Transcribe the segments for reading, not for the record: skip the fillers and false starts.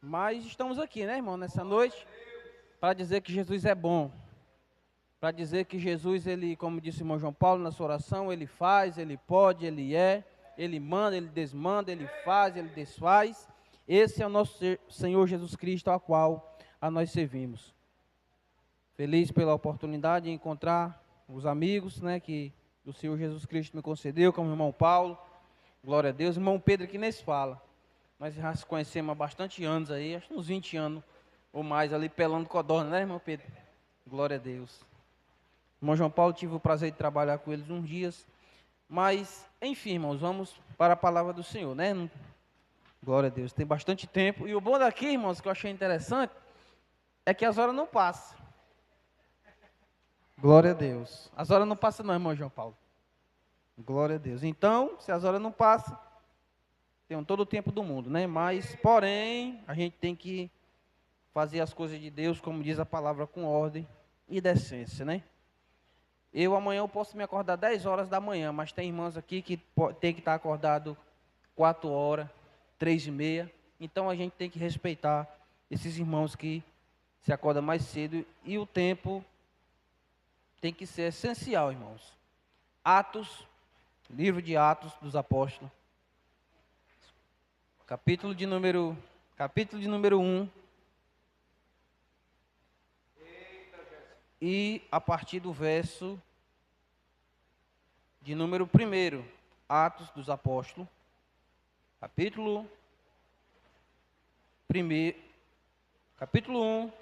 Mas estamos aqui, né, irmão, nessa noite, para dizer que Jesus é bom. Para dizer que Jesus, ele, como disse o irmão João Paulo na sua oração, ele faz, ele pode, ele é, ele manda, ele desmanda, ele faz, ele desfaz. Esse é o nosso Senhor Jesus Cristo, ao qual a nós servimos. Feliz pela oportunidade de encontrar os amigos, né, que o Senhor Jesus Cristo me concedeu, como o irmão Paulo. Glória a Deus. Irmão Pedro que nem se fala. Nós já se conhecemos há bastante anos aí, acho que uns 20 anos ou mais ali pelando codorna, né, irmão Pedro? Glória a Deus. Irmão João Paulo, tive o prazer de trabalhar com eles uns dias. Mas, enfim, irmãos, vamos para a palavra do Senhor, né? Glória a Deus, tem bastante tempo. E o bom daqui, irmãos, que eu achei interessante, é que as horas não passam. Glória a Deus. As horas não passam não, irmão João Paulo. Glória a Deus. Então, se as horas não passam, tem todo o tempo do mundo, né? Mas, porém, a gente tem que fazer as coisas de Deus, como diz a palavra, com ordem e decência, né? Amanhã eu posso me acordar 10 horas da manhã, mas tem irmãos aqui que tem que estar acordado 4 horas, 3h30. Então a gente tem que respeitar esses irmãos que se acordam mais cedo e o tempo tem que ser essencial, irmãos. Atos, livro de Atos dos Apóstolos, capítulo de número 1. E a partir do verso de número 1, Atos dos Apóstolos, capítulo 1,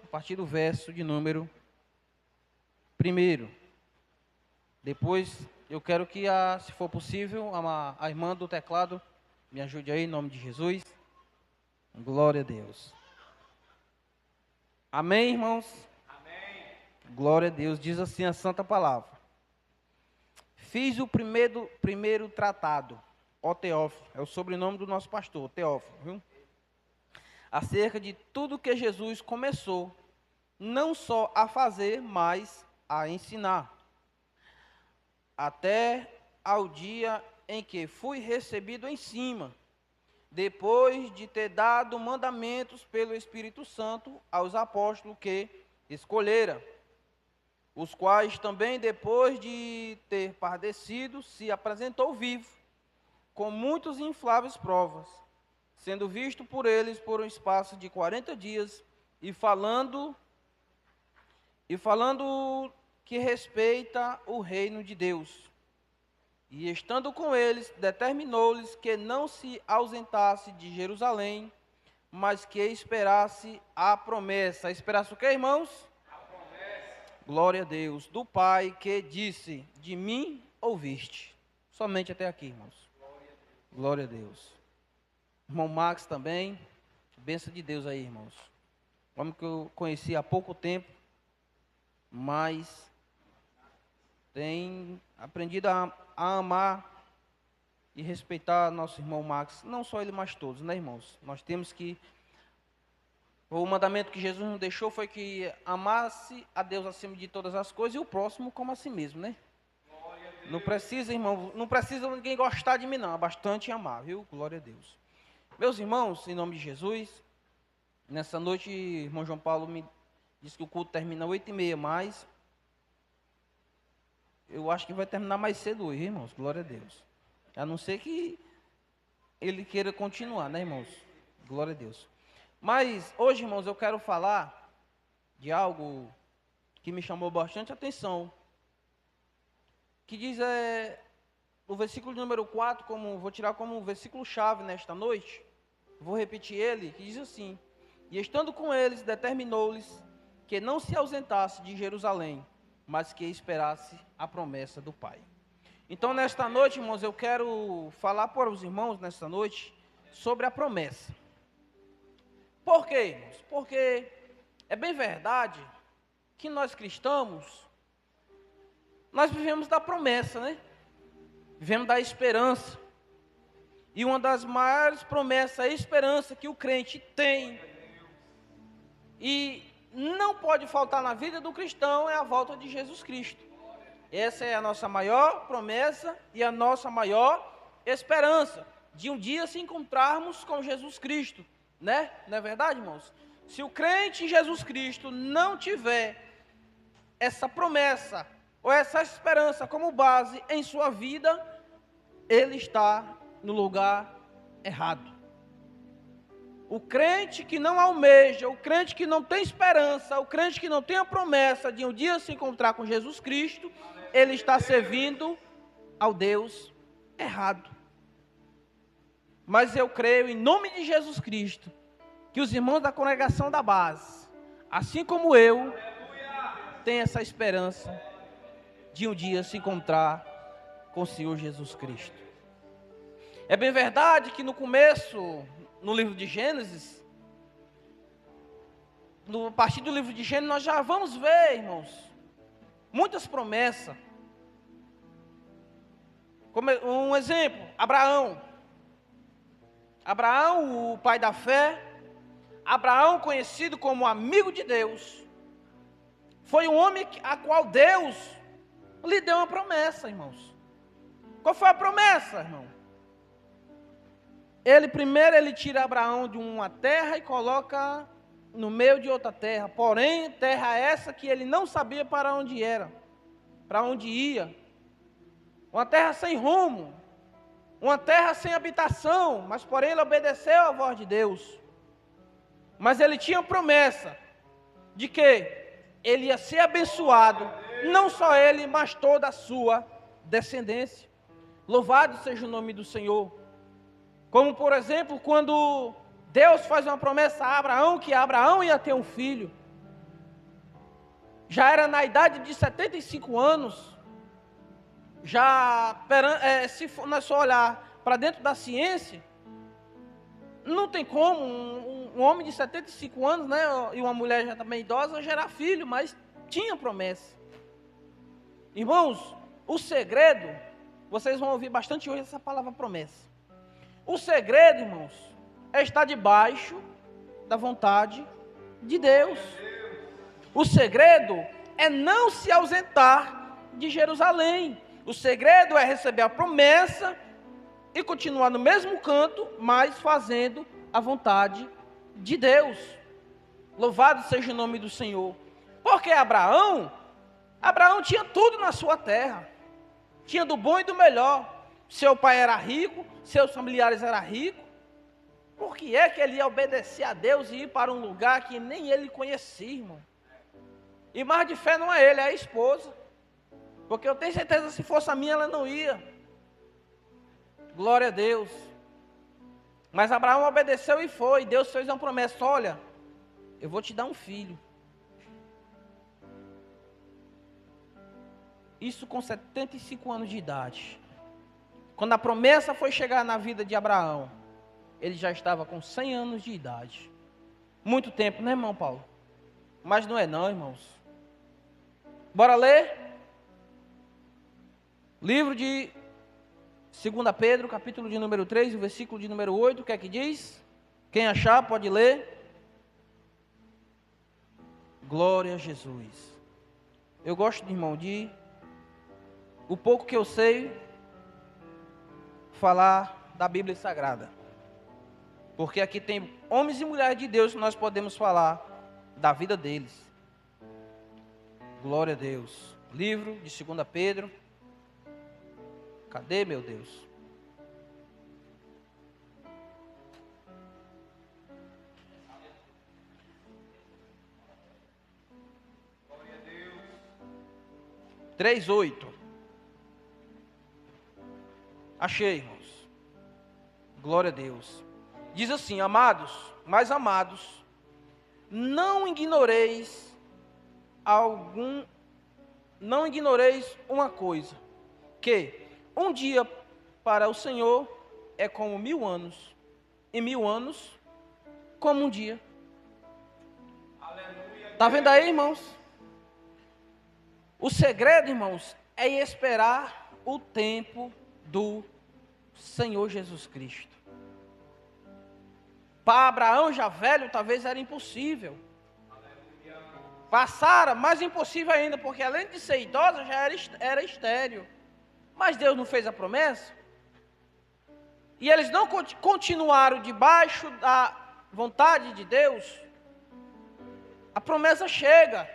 a partir do verso de número 1. Depois, eu quero que, se for possível, a irmã do teclado me ajude aí, em nome de Jesus. Glória a Deus. Amém, irmãos? Glória a Deus, diz assim a santa palavra. Fiz o primeiro tratado, ó Teófilo, é o sobrenome do nosso pastor, Teófilo, viu? Acerca de tudo que Jesus começou, não só a fazer, mas a ensinar, até ao dia em que fui recebido em cima, depois de ter dado mandamentos pelo Espírito Santo aos apóstolos que escolhera, os quais também, depois de ter padecido, se apresentou vivo, com muitas infláveis provas, sendo visto por eles por um espaço de 40 dias, e falando que respeita o reino de Deus. E estando com eles, determinou-lhes que não se ausentasse de Jerusalém, mas que esperasse a promessa. Esperasse o que, irmãos? Glória a Deus, do Pai que disse, de mim ouviste. Somente até aqui, irmãos. Glória a Deus. Irmão Max também, bênção de Deus aí, irmãos. Homem que eu conheci há pouco tempo, mas tem aprendido a amar e respeitar nosso irmão Max. Não só ele, mas todos, né, irmãos? Nós temos que... O mandamento que Jesus nos deixou foi que amasse a Deus acima de todas as coisas e o próximo como a si mesmo, né? Não precisa, irmão, não precisa ninguém gostar de mim, não. É bastante amar, viu? Glória a Deus. Meus irmãos, em nome de Jesus, nessa noite, irmão João Paulo me disse que o culto termina 8h30, mas eu acho que vai terminar mais cedo hoje, irmãos. Glória a Deus. A não ser que ele queira continuar, né, irmãos? Glória a Deus. Mas hoje, irmãos, eu quero falar de algo que me chamou bastante atenção, que diz o versículo número 4, vou tirar como versículo-chave nesta noite, vou repetir ele, que diz assim: E estando com eles, determinou-lhes que não se ausentasse de Jerusalém, mas que esperasse a promessa do Pai. Então, nesta noite, irmãos, eu quero falar para os irmãos, nesta noite, sobre a promessa. Por quê, irmãos? Porque é bem verdade que nós cristãos, nós vivemos da promessa, né? Vivemos da esperança. E uma das maiores promessas, a esperança que o crente tem, e não pode faltar na vida do cristão, é a volta de Jesus Cristo. Essa é a nossa maior promessa e a nossa maior esperança, de um dia se encontrarmos com Jesus Cristo né? Não é verdade, irmãos? Se o crente em Jesus Cristo não tiver essa promessa ou essa esperança como base em sua vida, ele está no lugar errado. O crente que não almeja, o crente que não tem esperança, o crente que não tem a promessa de um dia se encontrar com Jesus Cristo, ele está servindo ao Deus errado. Mas eu creio em nome de Jesus Cristo, que os irmãos da congregação da base, assim como eu, têm essa esperança de um dia se encontrar com o Senhor Jesus Cristo. É bem verdade que no começo, no livro de Gênesis, a partir do livro de Gênesis, nós já vamos ver, irmãos, muitas promessas. Como um exemplo, Abraão, o pai da fé, Abraão, conhecido como amigo de Deus, foi um homem a qual Deus lhe deu uma promessa, irmãos. Qual foi a promessa, irmão? Ele tira Abraão de uma terra e coloca no meio de outra terra, porém, terra essa que ele não sabia para onde era, para onde ia. Uma terra sem rumo, uma terra sem habitação, mas porém ele obedeceu à voz de Deus. Mas ele tinha promessa de que ele ia ser abençoado, não só ele, mas toda a sua descendência. Louvado seja o nome do Senhor. Como por exemplo, quando Deus faz uma promessa a Abraão, que Abraão ia ter um filho. Já era na idade de 75 anos, se nós só olhar para dentro da ciência, não tem como um homem de 75 anos, né, e uma mulher já também idosa, gerar filho, mas tinha promessa. Irmãos, o segredo, vocês vão ouvir bastante hoje essa palavra promessa. O segredo, irmãos, é estar debaixo da vontade de Deus. O segredo é não se ausentar de Jerusalém. O segredo é receber a promessa e continuar no mesmo canto, mas fazendo a vontade de Deus. Louvado seja o nome do Senhor. Porque Abraão tinha tudo na sua terra. Tinha do bom e do melhor. Seu pai era rico, seus familiares eram ricos. Por que é que ele ia obedecer a Deus e ir para um lugar que nem ele conhecia, irmão? E mais de fé não é ele, é a esposa. Porque eu tenho certeza que se fosse a minha, ela não ia. Glória a Deus. Mas Abraão obedeceu e foi. Deus fez uma promessa: olha, eu vou te dar um filho. Isso com 75 anos de idade. Quando a promessa foi chegar na vida de Abraão, ele já estava com 100 anos de idade. Muito tempo, né, irmão Paulo? Mas não é não, irmãos. Bora ler? Livro de 2 Pedro, capítulo de número 3, o versículo de número 8, o que é que diz? Quem achar pode ler. Glória a Jesus. Eu gosto, irmão, de o pouco que eu sei falar da Bíblia Sagrada. Porque aqui tem homens e mulheres de Deus que nós podemos falar da vida deles. Glória a Deus. Livro de 2 Pedro. Cadê, meu Deus? Glória a Deus. 3:8. Achei, irmãos. Glória a Deus. Diz assim: amados, mais amados, não ignoreis uma coisa, que um dia para o Senhor é como 1000 anos, e 1000 anos como um dia. Está vendo aí, irmãos? O segredo, irmãos, é esperar o tempo do Senhor Jesus Cristo. Para Abraão, já velho, talvez era impossível. Para Sara, mais impossível ainda, porque além de ser idosa, já era estéril. Mas Deus não fez a promessa. E eles não continuaram debaixo vontade de Deus, a promessa chega.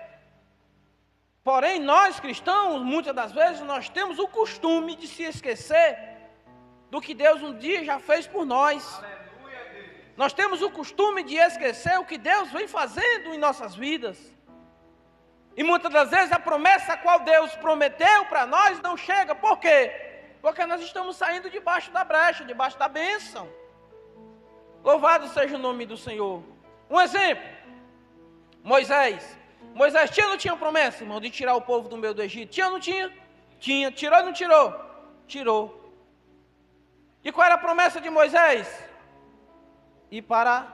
Porém, nós cristãos, muitas das vezes, nós temos o costume de se esquecer do que Deus um dia já fez por nós. Nós temos o costume de esquecer o que Deus vem fazendo em nossas vidas. E muitas das vezes a promessa a qual Deus prometeu para nós não chega. Por quê? Porque nós estamos saindo debaixo da brecha, debaixo da bênção. Louvado seja o nome do Senhor. Um exemplo. Moisés. Moisés tinha ou não tinha promessa, irmão, de tirar o povo do meio do Egito? Tinha ou não tinha? Tinha. Tirou ou não tirou? Tirou. E qual era a promessa de Moisés? Ir para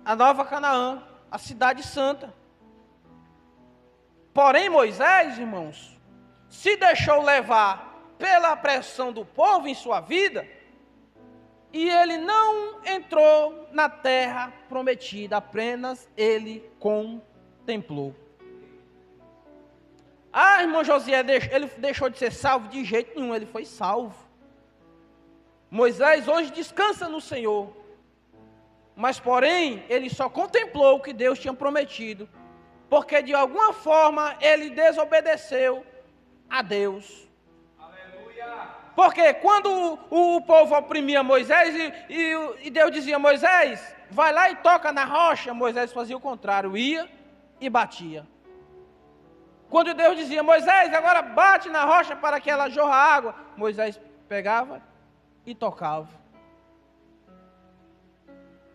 a Nova Canaã, a cidade santa. Porém, Moisés, irmãos, se deixou levar pela pressão do povo em sua vida, e ele não entrou na terra prometida, apenas ele contemplou. Ah, irmão Josié, ele deixou de ser salvo? De jeito nenhum, ele foi salvo. Moisés hoje descansa no Senhor, mas porém, ele só contemplou o que Deus tinha prometido, porque de alguma forma ele desobedeceu a Deus. Aleluia. Porque quando o povo oprimia Moisés e Deus dizia: Moisés, vai lá e toca na rocha, Moisés fazia o contrário, ia e batia. Quando Deus dizia: Moisés, agora bate na rocha para que ela jorra água, Moisés pegava e tocava.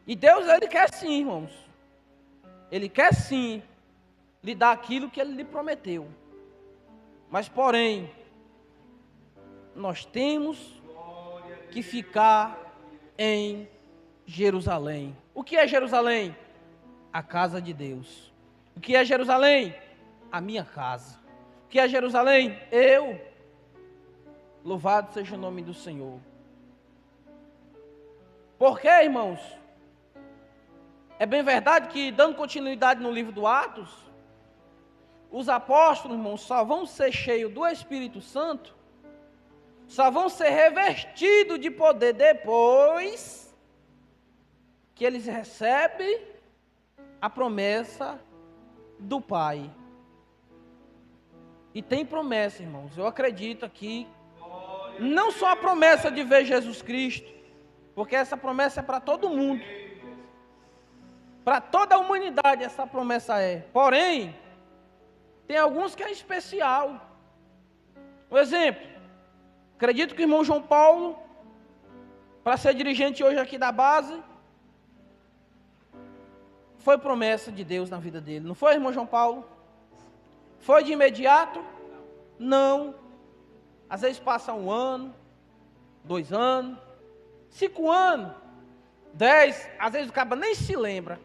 E Deus, ele quer sim, irmãos. Ele quer sim lhe dar aquilo que ele lhe prometeu. Mas porém, nós temos que ficar em Jerusalém. O que é Jerusalém? A casa de Deus. O que é Jerusalém? A minha casa. O que é Jerusalém? Eu. Louvado seja o nome do Senhor. Por quê, irmãos? É bem verdade que, dando continuidade no livro do Atos, os apóstolos, irmãos, só vão ser cheios do Espírito Santo, só vão ser revestidos de poder depois que eles recebem a promessa do Pai. E tem promessa, irmãos, eu acredito aqui, não só a promessa de ver Jesus Cristo, porque essa promessa é para todo mundo, para toda a humanidade essa promessa é. Porém, tem alguns que é especial. Um exemplo, acredito que o irmão João Paulo, para ser dirigente hoje aqui da base, foi promessa de Deus na vida dele. Não foi, irmão João Paulo? Foi de imediato? Não. Às vezes passa 1 ano, 2 anos, 5 anos, 10, às vezes o cara nem se lembra.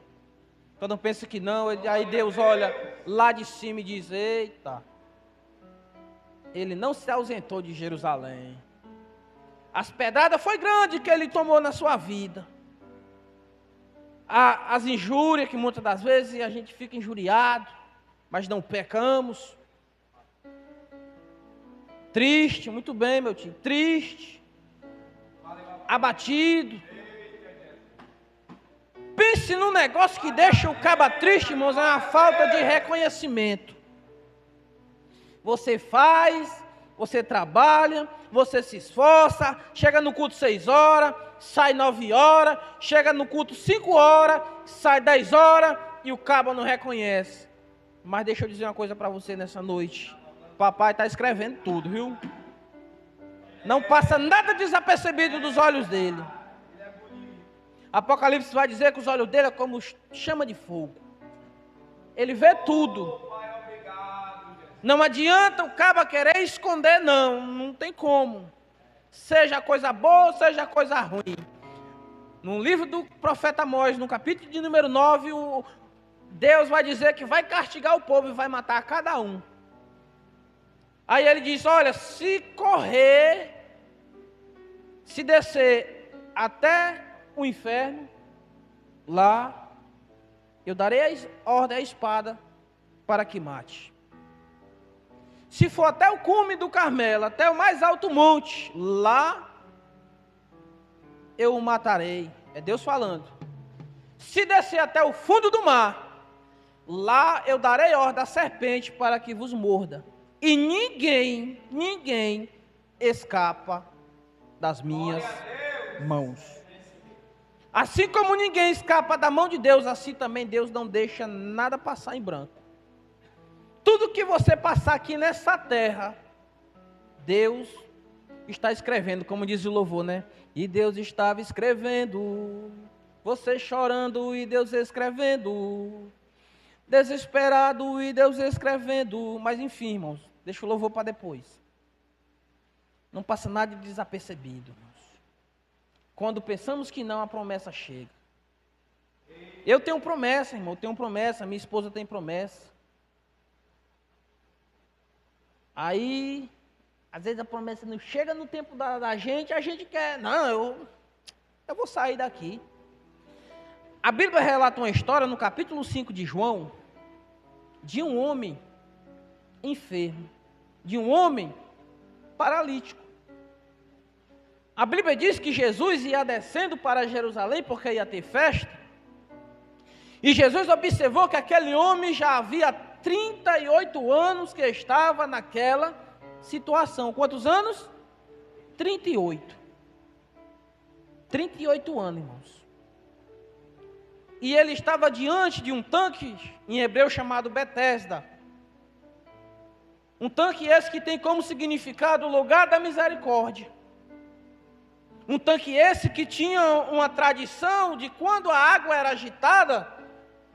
Quando pensa que não, aí Deus olha lá de cima e diz: eita, ele não se ausentou de Jerusalém. As pedradas foi grande que ele tomou na sua vida. As injúrias que muitas das vezes a gente fica injuriado, mas não pecamos. Triste, muito bem, meu tio, triste, abatido. Pense num negócio que deixa o caba triste, irmãos, é uma falta de reconhecimento. Você faz, você trabalha, você se esforça, chega no culto 6 horas, sai 9 horas, chega no culto 5 horas, sai 10 horas e o caba não reconhece. Mas deixa eu dizer uma coisa para você nessa noite. Papai está escrevendo tudo, viu? Não passa nada desapercebido dos olhos dele. Apocalipse vai dizer que os olhos dele é como chama de fogo. Ele vê tudo. Não adianta o caba querer esconder, não tem como. Seja coisa boa, seja coisa ruim. No livro do profeta Amós, no capítulo de número 9, Deus vai dizer que vai castigar o povo e vai matar cada um. Aí ele diz: olha, se correr, se descer até o inferno, lá eu darei a ordem à espada para que mate. Se for até o cume do Carmelo, até o mais alto monte, lá eu o matarei. É Deus falando. Se descer até o fundo do mar, lá eu darei ordem à serpente para que vos morda. E ninguém escapa das minhas mãos. Assim como ninguém escapa da mão de Deus, assim também Deus não deixa nada passar em branco. Tudo que você passar aqui nessa terra, Deus está escrevendo, como diz o louvor, né? E Deus estava escrevendo, você chorando e Deus escrevendo, desesperado e Deus escrevendo. Mas enfim, irmãos, deixa o louvor para depois. Não passa nada de desapercebido, irmãos. Quando pensamos que não, a promessa chega. Eu tenho promessa, irmão, eu tenho promessa, minha esposa tem promessa. Aí, às vezes a promessa não chega no tempo da gente, a gente quer, não, eu vou sair daqui. A Bíblia relata uma história no capítulo 5 de João, de um homem enfermo, de um homem paralítico. A Bíblia diz que Jesus ia descendo para Jerusalém porque ia ter festa. E Jesus observou que aquele homem já havia 38 anos que estava naquela situação. Quantos anos? 38. 38 anos, irmãos. E ele estava diante de um tanque, em hebreu chamado Betesda. Um tanque esse que tem como significado o lugar da misericórdia. Um tanque esse que tinha uma tradição de quando a água era agitada,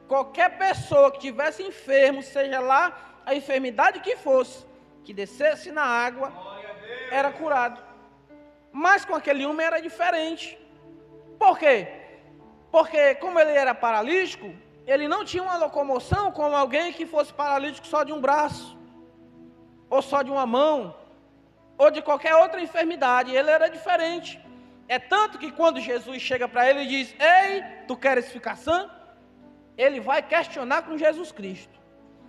qualquer pessoa que tivesse enfermo, seja lá a enfermidade que fosse, que descesse na água, era curado. Mas com aquele homem era diferente. Por quê? Porque como ele era paralítico, ele não tinha uma locomoção como alguém que fosse paralítico só de um braço, ou só de uma mão, ou de qualquer outra enfermidade. Ele era diferente. É tanto que quando Jesus chega para ele e diz, ei, tu queres ficar sã? Ele vai questionar com Jesus Cristo.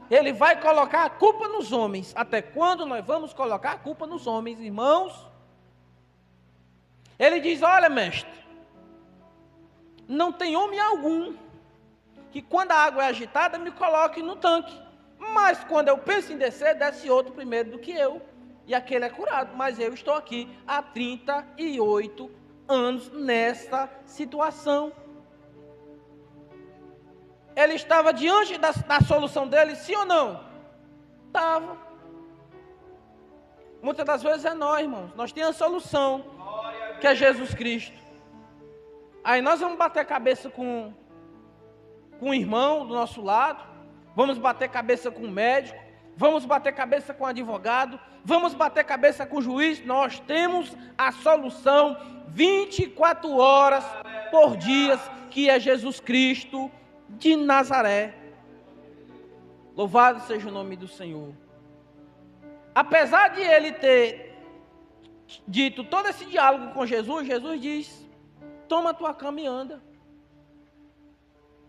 Ele vai colocar a culpa nos homens. Até quando nós vamos colocar a culpa nos homens, irmãos? Ele diz, olha, mestre, não tem homem algum que quando a água é agitada me coloque no tanque. Mas quando eu penso em descer, desce outro primeiro do que eu. E aquele é curado. Mas eu estou aqui há 38 anos nessa situação. Ele estava diante da solução dele, sim ou não? Estava. Muitas das vezes é nós, irmãos. Nós temos a solução, que é Jesus Cristo. Aí nós vamos bater cabeça com o irmão do nosso lado, vamos bater cabeça com o médico, vamos bater cabeça com o advogado, vamos bater cabeça com o juiz. Nós temos a solução 24 horas por dia, que é Jesus Cristo de Nazaré. Louvado seja o nome do Senhor. Apesar de ele ter dito todo esse diálogo com Jesus, Jesus diz, toma a tua cama e anda.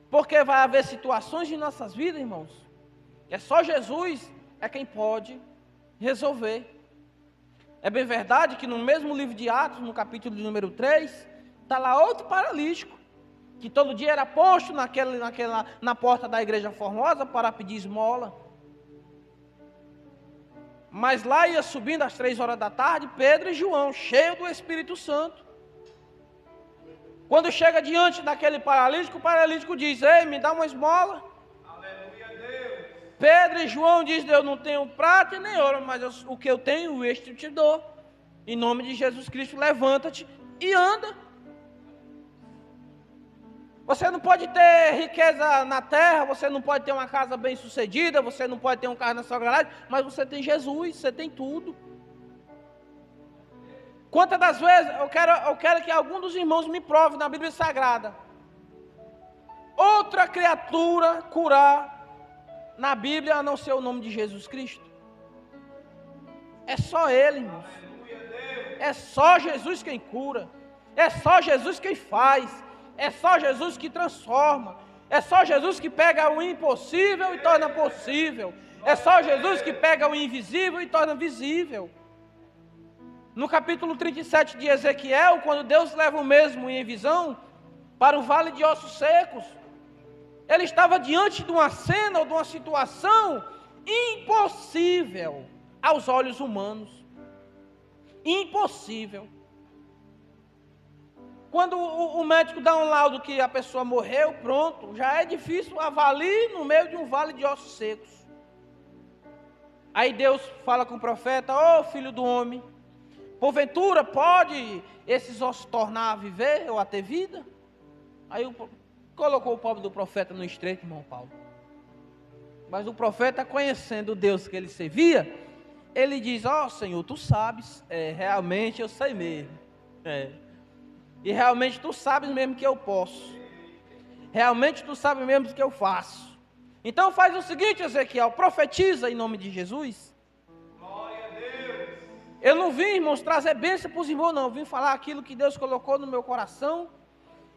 Porque vai haver situações em nossas vidas, irmãos, que é só Jesus é quem pode resolver. É bem verdade que no mesmo livro de Atos, no capítulo de número 3, está lá outro paralítico, que todo dia era posto na porta da igreja formosa para pedir esmola. Mas lá ia subindo às 3 horas da tarde, Pedro e João, cheios do Espírito Santo. Quando chega diante daquele paralítico, o paralítico diz, ei, me dá uma esmola. Aleluia, Deus. Pedro e João dizem, eu não tenho prata nem ouro, mas o que eu tenho, este eu te dou. Em nome de Jesus Cristo, levanta-te e anda. Você não pode ter riqueza na terra, você não pode ter uma casa bem sucedida, você não pode ter um carro na sua garagem, mas você tem Jesus, você tem tudo. Quantas das vezes eu quero que algum dos irmãos me prove na Bíblia Sagrada outra criatura curar na Bíblia a não ser o nome de Jesus Cristo? É só Ele, irmãos. É só Jesus quem cura. É só Jesus quem faz. É só Jesus que transforma. É só Jesus que pega o impossível e torna possível. É só Jesus que pega o invisível e torna visível. No capítulo 37 de Ezequiel, quando Deus leva o mesmo em visão para o vale de ossos secos, ele estava diante de uma cena ou de uma situação impossível aos olhos humanos. Impossível. Quando o médico dá um laudo que a pessoa morreu, pronto, já é difícil avalie no meio de um vale de ossos secos. Aí Deus fala com o profeta: ô filho do homem, porventura pode esses ossos tornar a viver ou a ter vida? Aí colocou o pobre do profeta no estreito, irmão Paulo. Mas o profeta, conhecendo o Deus que ele servia, ele diz: ó Senhor, tu sabes, realmente eu sei mesmo. E realmente tu sabes mesmo que eu posso. Realmente tu sabes mesmo que eu faço. Então faz o seguinte, Ezequiel, profetiza em nome de Jesus. Glória a Deus. Eu não vim, irmãos, trazer bênção para os irmãos, não. Eu vim falar aquilo que Deus colocou no meu coração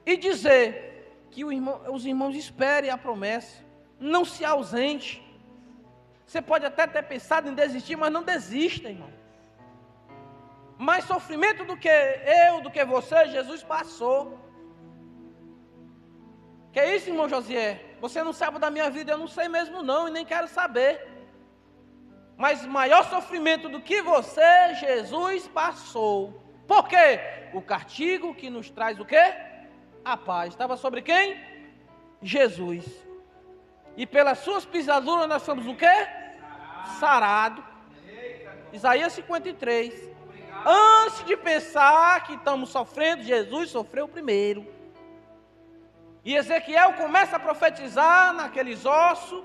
e dizer que os irmãos esperem a promessa. Não se ausente. Você pode até ter pensado em desistir, mas não desista, irmão. Mais sofrimento do que eu, do que você, Jesus passou. Que é isso, irmão Josié? Você não sabe da minha vida, eu não sei mesmo não, e nem quero saber. Mas maior sofrimento do que você, Jesus passou. Por quê? O castigo que nos traz o quê? A paz. Estava sobre quem? Jesus. E pelas suas pisaduras nós somos o quê? Sarado. Isaías 53. Antes de pensar que estamos sofrendo, Jesus sofreu primeiro. E Ezequiel começa a profetizar naqueles ossos,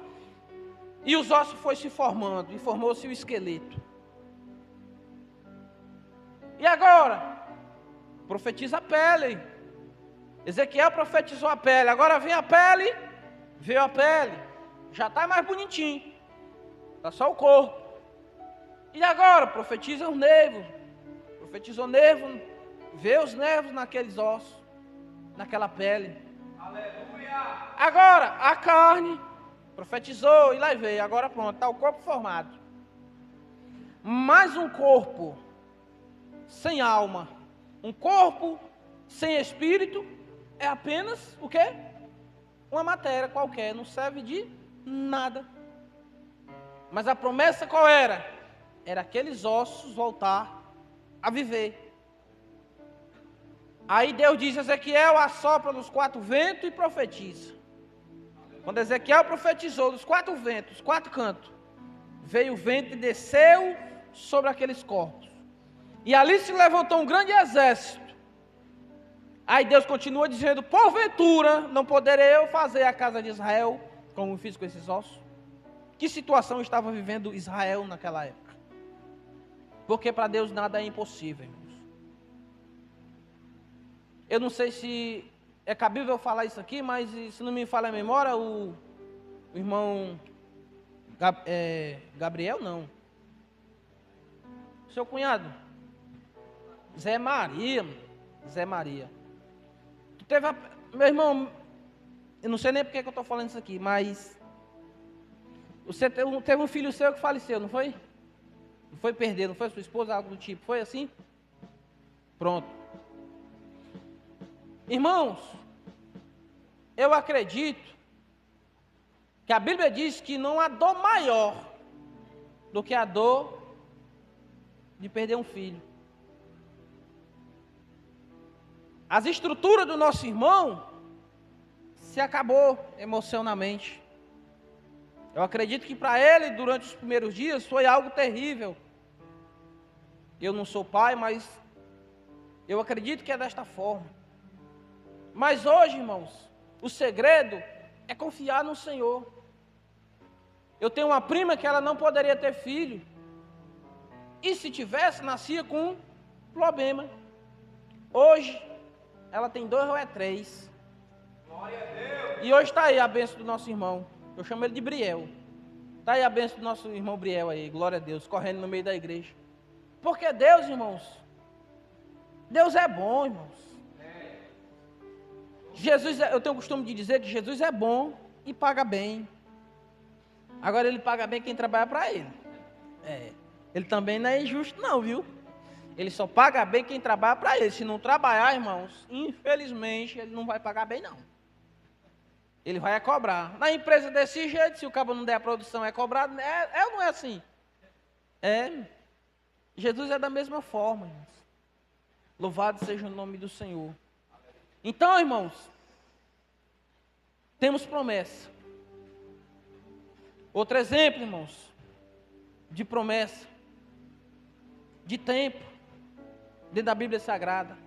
e os ossos foram se formando, e formou-se o esqueleto. E agora? Profetiza a pele. Ezequiel profetizou a pele, agora vem a pele, veio a pele, já está mais bonitinho, está só o corpo. E agora? Profetiza o nervo, profetizou o nervo, vê os nervos naqueles ossos, naquela pele. Aleluia. Agora, a carne, profetizou e lá veio, agora pronto, está o corpo formado. Mais um corpo sem alma, um corpo sem espírito, é apenas o quê? Uma matéria qualquer, não serve de nada. Mas a promessa qual era? Era aqueles ossos voltar a viver. Aí Deus diz a Ezequiel: assopra nos quatro ventos e profetiza. Quando Ezequiel profetizou dos quatro ventos, quatro cantos, veio o vento e desceu sobre aqueles corpos. E ali se levantou um grande exército. Aí Deus continua dizendo: porventura não poderei eu fazer a casa de Israel como fiz com esses ossos? Que situação estava vivendo Israel naquela época? Porque para Deus nada é impossível, irmãos. Eu não sei se é cabível eu falar isso aqui, mas se não me falha a memória, o irmão Gabriel não. Seu cunhado? Zé Maria. Meu irmão, eu não sei nem porque que eu estou falando isso aqui, mas você teve um filho seu que faleceu, não foi? Não foi perder, não foi sua esposa, algo do tipo, foi assim? Pronto. Irmãos, eu acredito que a Bíblia diz que não há dor maior do que a dor de perder um filho. As estruturas do nosso irmão se acabou emocionalmente. Eu acredito que para ele, durante os primeiros dias, foi algo terrível. Eu não sou pai, mas eu acredito que é desta forma. Mas hoje, irmãos, o segredo é confiar no Senhor. Eu tenho uma prima que ela não poderia ter filho. E se tivesse, nascia com um problema. Hoje, ela tem 2 ou 3. Glória a Deus. E hoje está aí a bênção do nosso irmão. Eu chamo ele de Briel. Está aí a bênção do nosso irmão Briel aí, glória a Deus, correndo no meio da igreja. Porque Deus, irmãos, Deus é bom, irmãos. Jesus, eu tenho o costume de dizer que Jesus é bom e paga bem. Agora ele paga bem quem trabalha para ele. Ele também não é injusto não, viu? Ele só paga bem quem trabalha para ele. Se não trabalhar, irmãos, infelizmente, ele não vai pagar bem, não. Ele vai cobrar. Na empresa desse jeito, se o cabo não der a produção, é cobrado. É ou não é assim? É. Jesus é da mesma forma, irmãos. Louvado seja o nome do Senhor. Então, irmãos, temos promessa. Outro exemplo, irmãos, de promessa, de tempo, dentro da Bíblia Sagrada.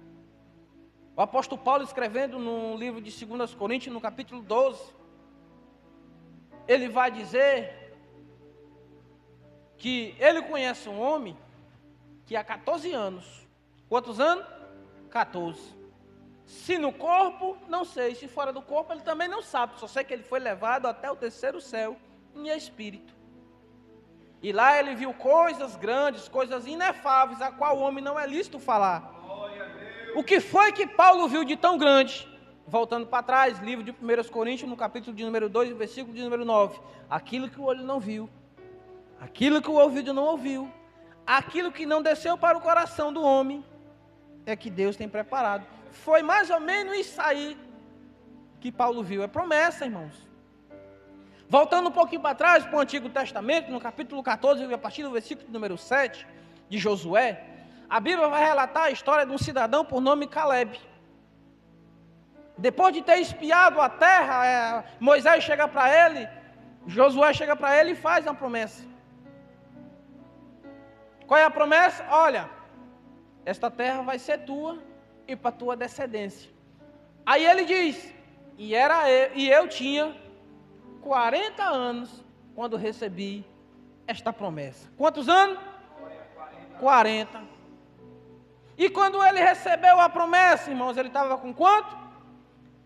O apóstolo Paulo, escrevendo no livro de 2 Coríntios, no capítulo 12, ele vai dizer que ele conhece um homem que há 14 anos, quantos anos? 14. Se no corpo, não sei, se fora do corpo, ele também não sabe, só sei que ele foi levado até o terceiro céu, em espírito. E lá ele viu coisas grandes, coisas inefáveis, a qual o homem não é lícito falar. O que foi que Paulo viu de tão grande? Voltando para trás, livro de 1 Coríntios, no capítulo de número 2, versículo de número 9. Aquilo que o olho não viu, aquilo que o ouvido não ouviu, aquilo que não desceu para o coração do homem, é que Deus tem preparado. Foi mais ou menos isso aí que Paulo viu. É promessa, irmãos. Voltando um pouquinho para trás, para o Antigo Testamento, no capítulo 14, a partir do versículo número 7, de Josué, a Bíblia vai relatar a história de um cidadão por nome Caleb. Depois de ter espiado a terra, Moisés chega para ele, Josué chega para ele e faz uma promessa. Qual é a promessa? Olha, esta terra vai ser tua e para tua descendência. Aí ele diz, e eu tinha 40 anos quando recebi esta promessa. Quantos anos? 40. E quando ele recebeu a promessa, irmãos, ele estava com quanto?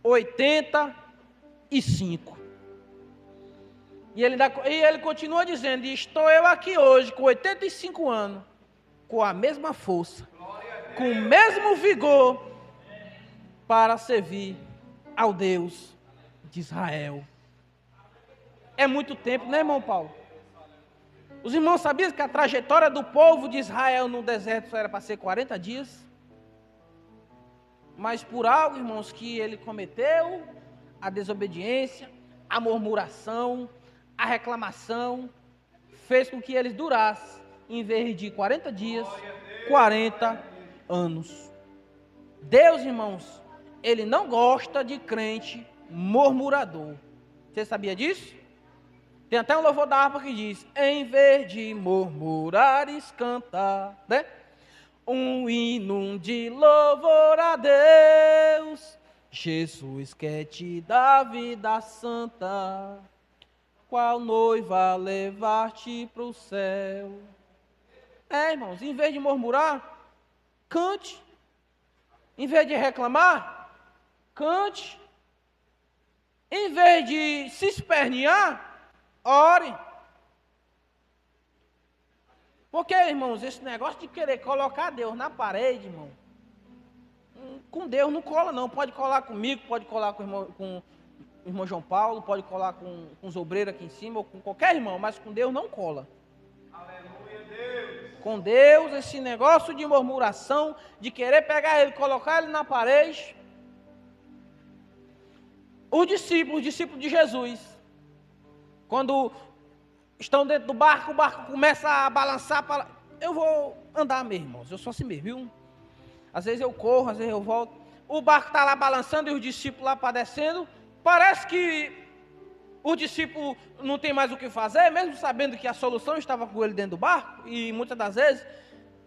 85. E ele continua dizendo, estou eu aqui hoje com 85 anos, com a mesma força, com o mesmo vigor, para servir ao Deus de Israel. É muito tempo, né, irmão Paulo? Os irmãos sabiam que a trajetória do povo de Israel no deserto era para ser 40 dias? Mas por algo, irmãos, que ele cometeu, a desobediência, a murmuração, a reclamação, fez com que eles durassem, em vez de 40 dias, 40 anos. Deus, irmãos, Ele não gosta de crente murmurador. Você sabia disso? Tem até um louvor da harpa que diz, em vez de murmurares, cantar, né? Um hino de louvor a Deus, Jesus quer te dar vida santa, qual noiva levar-te para o céu. Irmãos, em vez de murmurar, cante. Em vez de reclamar, cante. Em vez de se espernear, ore. Porque, irmãos, esse negócio de querer colocar Deus na parede, irmão, com Deus não cola não. Pode colar comigo, pode colar com o irmão João Paulo, pode colar com os obreiros aqui em cima, ou com qualquer irmão, mas com Deus não cola. Aleluia, Deus. Com Deus, esse negócio de murmuração, de querer pegar ele, colocar ele na parede. Os discípulos de Jesus, quando estão dentro do barco, o barco começa a balançar. Eu vou andar mesmo, irmãos, eu sou assim mesmo, viu? Às vezes eu corro, às vezes eu volto. O barco está lá balançando e os discípulos lá padecendo. Parece que o discípulo não tem mais o que fazer, mesmo sabendo que a solução estava com ele dentro do barco. E muitas das vezes,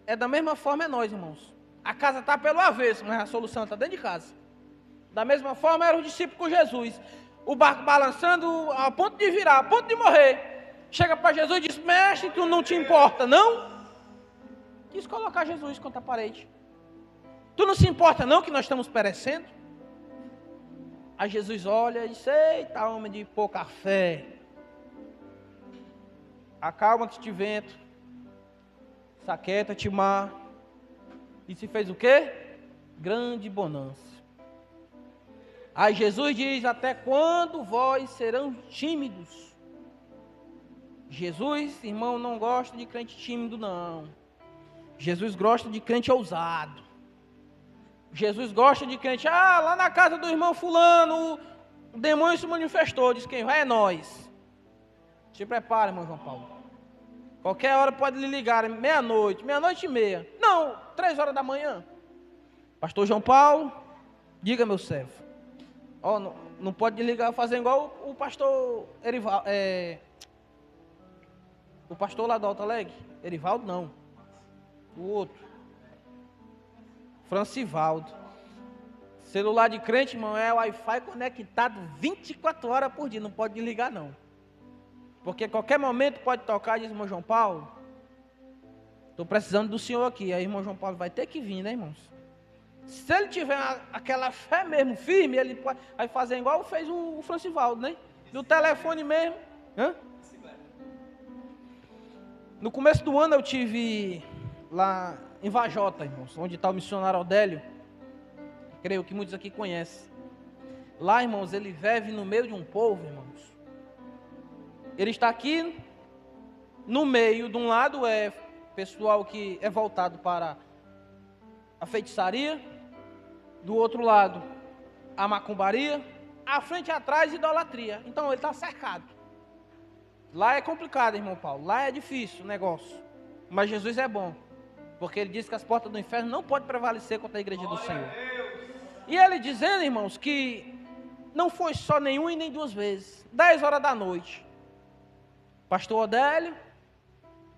é da mesma forma nós, irmãos. A casa está pelo avesso, mas a solução está dentro de casa. Da mesma forma era o discípulo com Jesus. O barco balançando a ponto de virar, a ponto de morrer. Chega para Jesus e diz, mestre, tu não te importa, não? Quis colocar Jesus contra a parede. Tu não se importa não que nós estamos perecendo? Aí Jesus olha e diz, eita homem de pouca fé. Acalma-te, vento. Saqueta-te, mar. E se fez o quê? Grande bonança. Aí Jesus diz, até quando vós serão tímidos? Jesus, irmão, não gosta de crente tímido, não. Jesus gosta de crente ousado. Jesus gosta de crente, lá na casa do irmão fulano, o demônio se manifestou, diz quem vai é nós. Se prepara, irmão João Paulo. Qualquer hora pode lhe ligar, meia-noite e meia. Não, 3 horas da manhã. Pastor João Paulo, diga meu servo. Não pode ligar, fazer igual o pastor Erivaldo, o pastor lá do Alto Alegre. Erivaldo não, o outro. Francivaldo. Celular de crente, irmão, é Wi-Fi conectado 24 horas por dia, não pode desligar não. Porque qualquer momento pode tocar, diz irmão João Paulo, estou precisando do senhor aqui. Aí irmão João Paulo vai ter que vir, né, irmãos? Se ele tiver aquela fé mesmo firme, ele vai fazer igual fez o Francivaldo, né? Do telefone mesmo. No começo do ano eu tive lá em Vajota, irmãos, onde está o missionário Odélio. Creio que muitos aqui conhecem. Lá, irmãos, ele vive no meio de um povo, irmãos. Ele está aqui no meio, de um lado é pessoal que é voltado para a feitiçaria, do outro lado a macumbaria, à frente e atrás idolatria. Então ele está cercado. Lá é complicado, irmão Paulo, lá é difícil o negócio, mas Jesus é bom, porque ele diz que as portas do inferno não podem prevalecer contra a igreja do Senhor. E ele dizendo, irmãos, que não foi só nenhuma e nem 2 vezes, 10 horas da noite, pastor Odélio,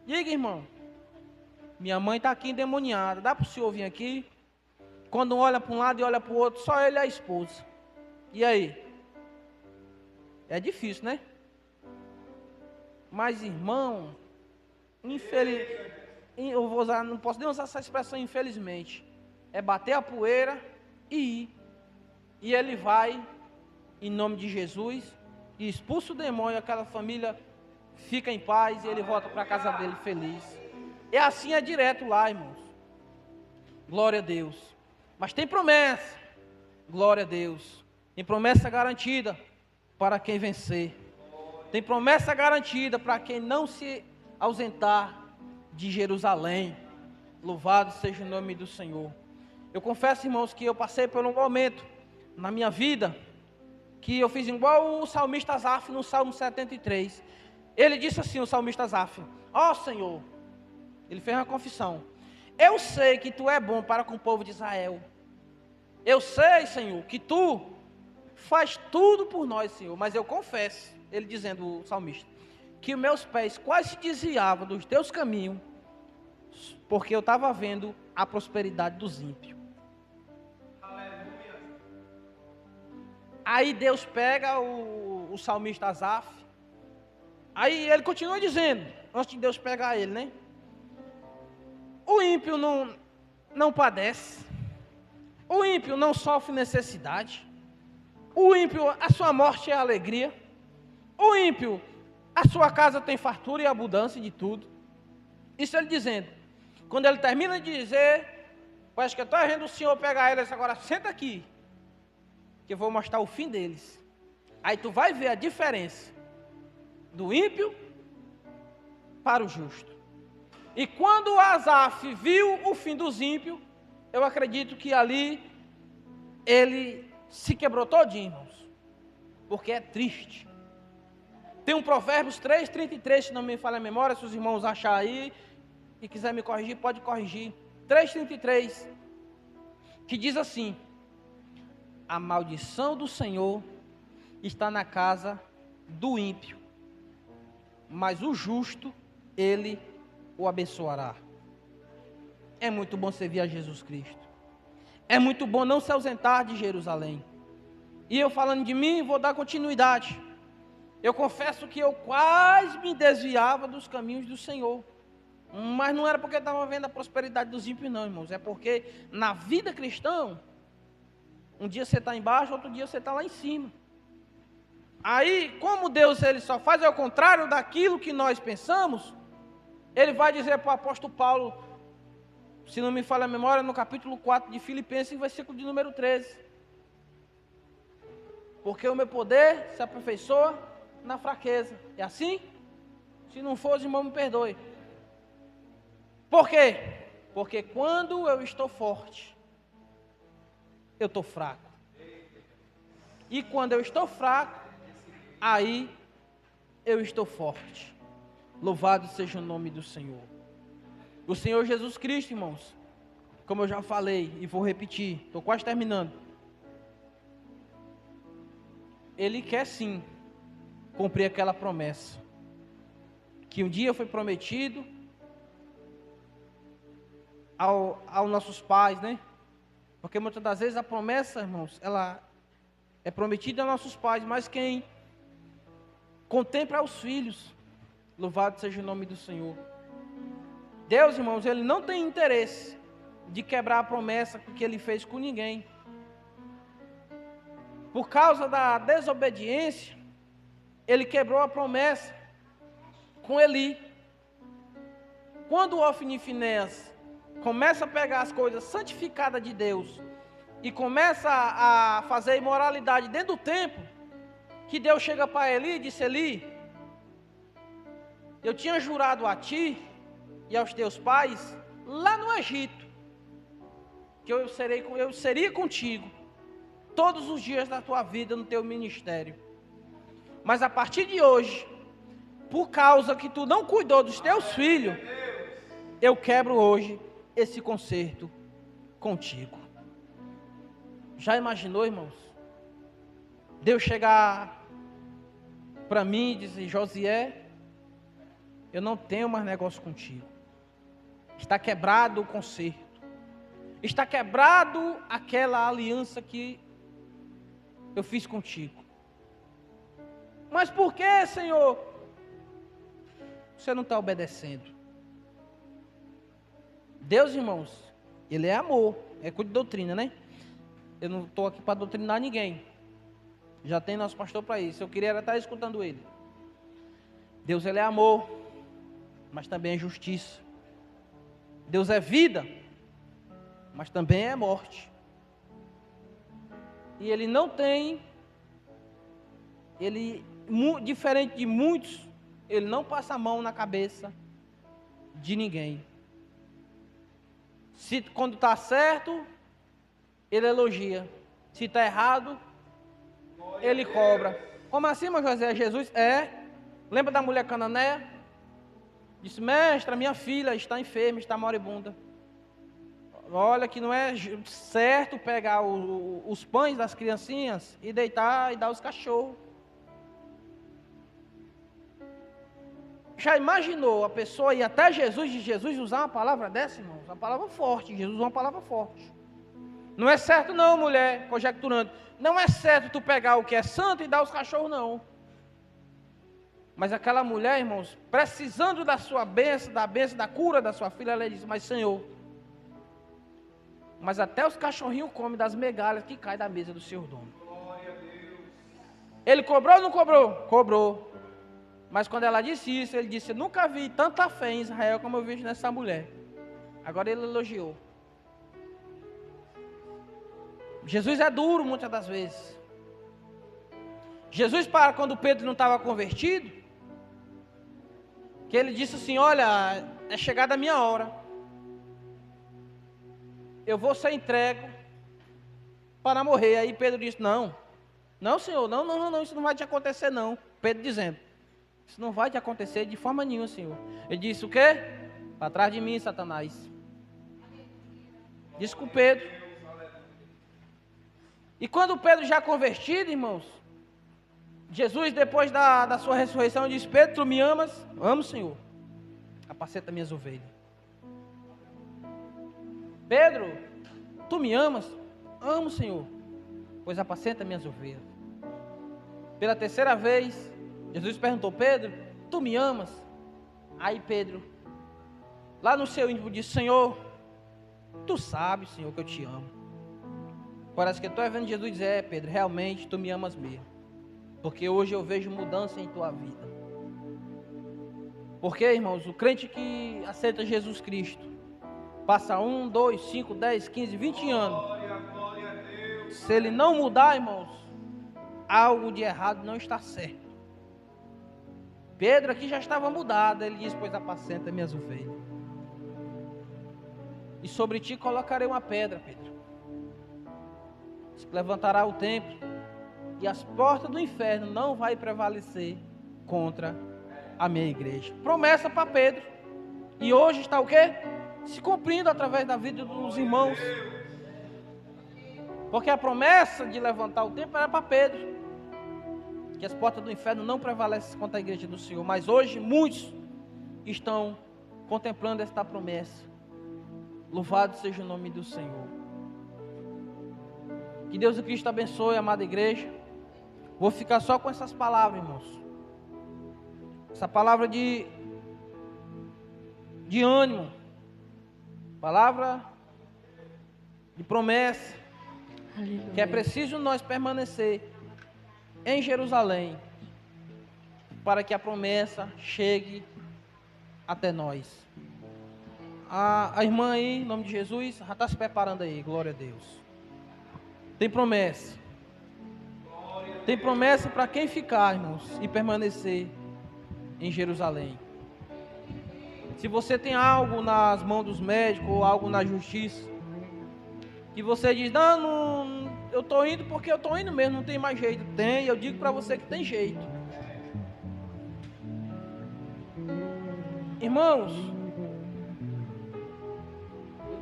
diga, irmão, minha mãe está aqui endemoniada, dá para o senhor vir aqui? Quando olha para um lado e olha para o outro, só ele e a esposa. E aí? É difícil, né? Mas, irmão, eu vou usar, não posso nem usar essa expressão infelizmente, é bater a poeira e ir. E ele vai, em nome de Jesus, e expulsa o demônio, aquela família fica em paz e ele volta para a casa dele feliz. E assim é direto lá, irmãos. Glória a Deus. Mas tem promessa. Glória a Deus. Tem promessa garantida para quem vencer. Tem promessa garantida para quem não se ausentar de Jerusalém. Louvado seja o nome do Senhor. Eu confesso, irmãos, que eu passei por um momento na minha vida que eu fiz igual o salmista Asaf no Salmo 73. Ele disse assim, o salmista Asaf: ó Senhor, ele fez uma confissão, eu sei que tu é bom para com o povo de Israel. Eu sei, Senhor, que tu faz tudo por nós, Senhor. Mas eu confesso, ele dizendo, o salmista, que meus pés quase se desviavam dos teus caminhos, porque eu estava vendo a prosperidade dos ímpios. Aleluia. Aí Deus pega o salmista Asaf. Aí ele continua dizendo, antes de Deus pegar ele, né? O ímpio não padece. O ímpio não sofre necessidade. O ímpio, a sua morte é alegria. O ímpio, a sua casa tem fartura e abundância de tudo. Isso ele dizendo. Quando ele termina de dizer, parece que eu estou vendo o Senhor pegar eles agora, senta aqui, que eu vou mostrar o fim deles. Aí tu vai ver a diferença do ímpio para o justo. E quando Asaf viu o fim dos ímpios, eu acredito que ali ele se quebrou todinho, irmãos, porque é triste. Tem um Provérbios 3:33, se não me falha a memória, se os irmãos acharem aí e quiser me corrigir, pode corrigir. 3:33, que diz assim: a maldição do Senhor está na casa do ímpio, mas o justo, ele o abençoará. É muito bom servir a Jesus Cristo. É muito bom não se ausentar de Jerusalém. E eu falando de mim, vou dar continuidade. Eu confesso que eu quase me desviava dos caminhos do Senhor. Mas não era porque eu estava vendo a prosperidade dos ímpios, não, irmãos. É porque na vida cristã, um dia você está embaixo, outro dia você está lá em cima. Aí, como Deus ele só faz ao contrário daquilo que nós pensamos, ele vai dizer para o apóstolo Paulo, se não me falha a memória, no capítulo 4 de Filipenses, versículo de número 13. Porque o meu poder se aperfeiçoa na fraqueza. É assim? Se não for, os irmãos me perdoem. Por quê? Porque quando eu estou forte, eu estou fraco. E quando eu estou fraco, aí eu estou forte. Louvado seja o nome do Senhor. O Senhor Jesus Cristo, irmãos, como eu já falei e vou repetir, estou quase terminando. Ele quer sim cumprir aquela promessa que um dia foi prometido aos nossos pais, né? Porque muitas das vezes a promessa, irmãos, ela é prometida aos nossos pais, mas quem contempla os filhos. Louvado seja o nome do Senhor. Deus, irmãos, Ele não tem interesse de quebrar a promessa que Ele fez com ninguém. Por causa da desobediência, Ele quebrou a promessa com Eli. Quando o Ofni e Finéias começa a pegar as coisas santificadas de Deus e começa a fazer imoralidade dentro do templo, que Deus chega para Eli e disse: Eli, eu tinha jurado a ti e aos teus pais lá no Egito que eu seria contigo todos os dias da tua vida no teu ministério. Mas a partir de hoje, por causa que tu não cuidou dos teus filhos, eu quebro hoje esse concerto contigo. Já imaginou, irmãos? Deus chegar para mim e dizer: Josié, eu não tenho mais negócio contigo. Está quebrado o concerto. Está quebrado aquela aliança que eu fiz contigo. Mas por que, Senhor, você não está obedecendo? Deus, irmãos, Ele é amor. É coisa de doutrina, né? Eu não estou aqui para doutrinar ninguém. Já tem nosso pastor para isso. Eu queria estar escutando ele. Deus, Ele é amor, mas também é justiça. Deus é vida, mas também é morte. E Ele não tem, diferente de muitos, Ele não passa a mão na cabeça de ninguém. Se quando está certo, Ele elogia. Se está errado, Ele cobra. Como assim, meu José? Jesus lembra da mulher cananeia? Disse: mestra, minha filha está enferma, está moribunda. Olha que não é certo pegar os pães das criancinhas e deitar e dar aos cachorros. Já imaginou a pessoa ir até Jesus e Jesus usar uma palavra dessa, irmãos? Uma palavra forte. Jesus usou uma palavra forte. Não é certo não, mulher, conjecturando. Não é certo tu pegar o que é santo e dar aos cachorros, não. Mas aquela mulher, irmãos, precisando da sua bênção, da cura da sua filha, ela disse: mas Senhor, mas até os cachorrinhos comem das migalhas que caem da mesa do seu dono. Ele cobrou ou não cobrou? Cobrou. Mas quando ela disse isso, ele disse: eu nunca vi tanta fé em Israel como eu vejo nessa mulher. Agora ele elogiou. Jesus é duro muitas das vezes. Jesus, para quando Pedro não estava convertido, que ele disse assim: olha, é chegada a minha hora. Eu vou ser entregue para morrer. Aí Pedro disse: não, Senhor, não, isso não vai te acontecer não. Pedro dizendo: isso não vai te acontecer de forma nenhuma, Senhor. Ele disse: o quê? Para trás de mim, Satanás. Disse com Pedro. E quando Pedro já convertido, irmãos, Jesus, depois da sua ressurreição, disse: Pedro, tu me amas? Amo, Senhor. Apacenta minhas ovelhas. Pedro, tu me amas? Amo, Senhor. Pois apacenta minhas ovelhas. Pela terceira vez, Jesus perguntou: Pedro, tu me amas? Aí Pedro, lá no seu íntimo, disse: Senhor, tu sabes, Senhor, que eu te amo. Parece que eu estou vendo Jesus dizer: Pedro, realmente tu me amas mesmo. Porque hoje eu vejo mudança em tua vida. Porque, irmãos, o crente que aceita Jesus Cristo passa 1, 2, 5, 10, 15, 20 anos. Se ele não mudar, irmãos, algo de errado não está certo. Pedro aqui já estava mudado. Ele disse: pois apacenta minhas ovelhas. e sobre ti colocarei uma pedra, Pedro. Se levantará o templo, e as portas do inferno não vai prevalecer contra a minha igreja. Promessa para Pedro. E hoje está o quê? Se cumprindo através da vida dos irmãos. Porque a promessa de levantar o templo era para Pedro, que as portas do inferno não prevalecem contra a igreja do Senhor. Mas hoje muitos estão contemplando esta promessa. Louvado seja o nome do Senhor. Que Deus e Cristo abençoe a amada igreja. Vou ficar só com essas palavras, irmãos. Essa palavra de ânimo. Palavra de promessa. Aleluia. Que é preciso nós permanecer em Jerusalém para que a promessa chegue até nós. A irmã aí, em nome de Jesus, já está se preparando aí, glória a Deus. Tem promessa. Tem promessa para quem ficar, irmãos, e permanecer em Jerusalém. Se você tem algo nas mãos dos médicos ou algo na justiça, que você diz, não, eu estou indo porque eu estou indo mesmo, não tem mais jeito. Tem, eu digo para você que tem jeito. Irmãos,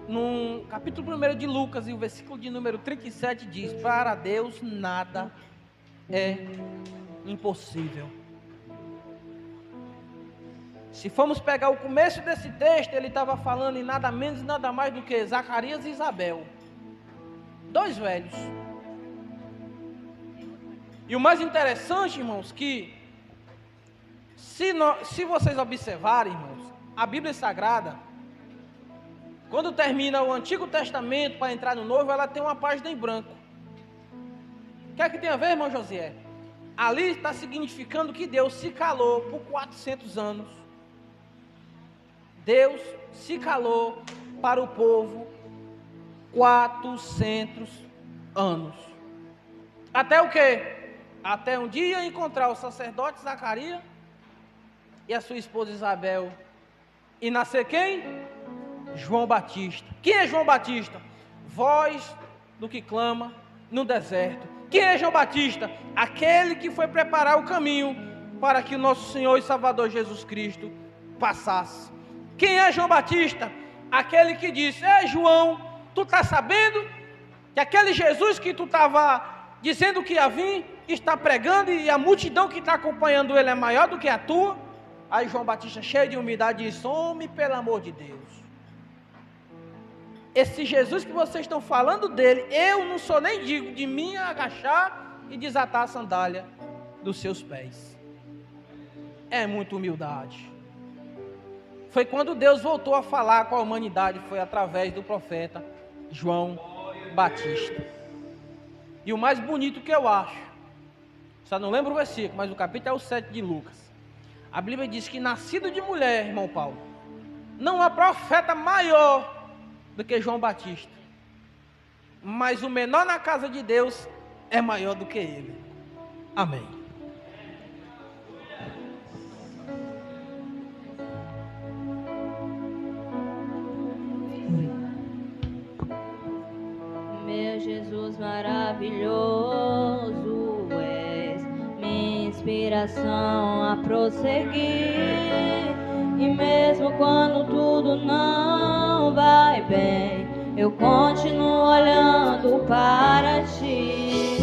no capítulo 1 de Lucas, e o versículo de número 37 diz, para Deus nada é impossível. Se formos pegar o começo desse texto, ele estava falando em nada menos e nada mais do que Zacarias e Isabel, 2 velhos. E o mais interessante, irmãos, que se vocês observarem, irmãos, a Bíblia Sagrada, quando termina o Antigo Testamento para entrar no Novo, ela tem uma página em branco. O que é que tem a ver, irmão José? Ali está significando que Deus se calou por 400 anos. Deus se calou para o povo 400 anos. Até o quê? Até um dia encontrar o sacerdote Zacarias e a sua esposa Isabel. E nascer quem? João Batista. Quem é João Batista? Voz do que clama no deserto. Quem é João Batista? Aquele que foi preparar o caminho para que o nosso Senhor e Salvador Jesus Cristo passasse. Quem é João Batista? Aquele que disse, João, tu está sabendo que aquele Jesus que tu estava dizendo que ia vir, está pregando e a multidão que está acompanhando ele é maior do que a tua? Aí João Batista, cheio de humildade, disse, homem, pelo amor de Deus. Esse Jesus que vocês estão falando dele, eu não sou nem digno de mim agachar e desatar a sandália dos seus pés. É muita humildade. Foi quando Deus voltou a falar com a humanidade, foi através do profeta João Batista. E o mais bonito que eu acho, só não lembro o versículo, mas o capítulo é o 7 de Lucas. A Bíblia diz que nascido de mulher, irmão Paulo, não há profeta maior do que João Batista, mas o menor na casa de Deus é maior do que ele. Amém. Meu Jesus maravilhoso, és minha inspiração a prosseguir. E mesmo quando tudo não vai bem, eu continuo olhando para ti,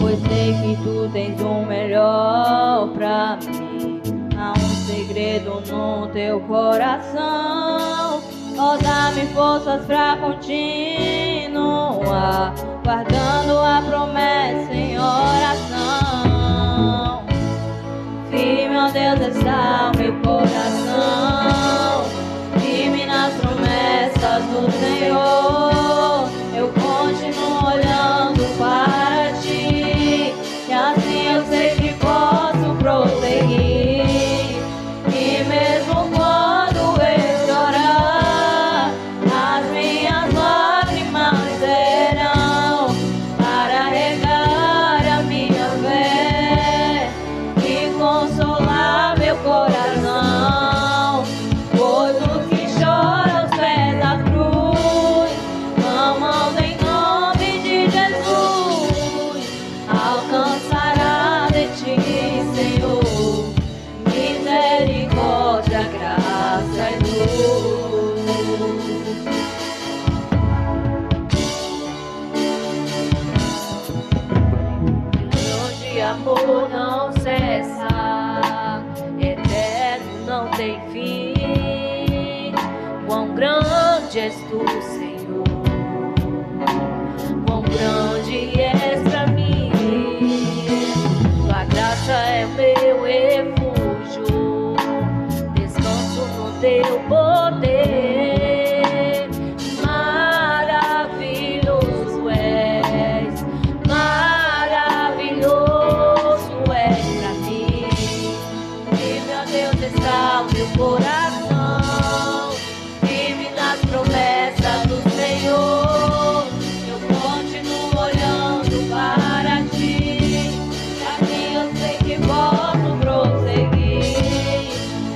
pois sei que tu tens o melhor pra mim. Há um segredo no teu coração, ó, dá-me forças pra continuar, guardando a promessa em oração. Firme, ó Deus, está o meu coração, firme nas promessas do Senhor. Eu continuo olhando para ti, e assim eu sei que posso prosseguir. E mesmo quando eu chorar, as minhas lágrimas serão para regar a minha fé e consolar meu coração. amor não cessa, eterno não tem fim. Quão grande és tu, Senhor, quão grande és pra mim. Tua graça é meu refúgio, descanso no teu poder. Maravilhoso és, maravilhoso és pra mim. E meu Deus está o meu coração, firme nas promessas do Senhor. Eu continuo olhando para ti, assim eu sei que posso prosseguir.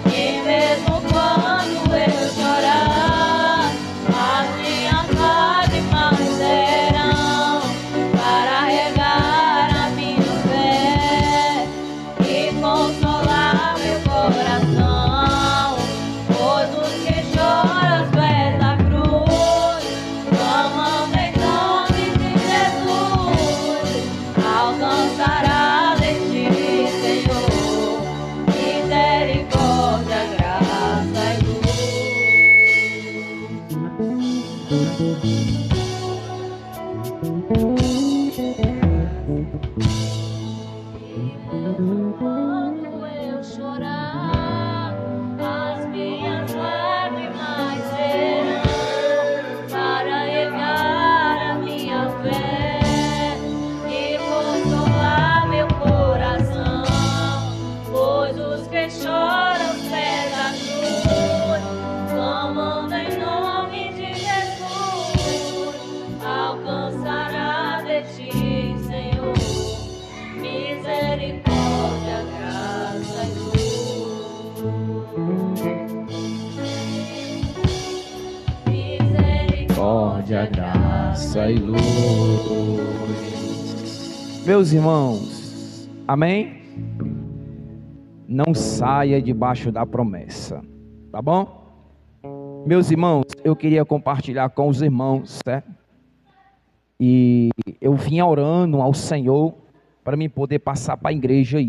E mesmo quando eu chorar, as minhas lágrimas serão para regar a minha fé e consolar meu coração. Pois os que choram aos pés da cruz, clamando em nome de Jesus, alcançará de ti, Senhor, misericórdia, graça e quando eu chorar, as minhas lágrimas serão para regar a minha fé e consolar meu coração. Pois os que choram aos pés da cruz, clamando em nome de Jesus, alcançará de ti, Senhor, misericórdia, graça e Misericórdia, graça e luz. Meus irmãos, amém? Não saia debaixo da promessa, tá bom? Meus irmãos, eu queria compartilhar com os irmãos, certo? E eu vinha orando ao Senhor para me poder passar para a igreja aí.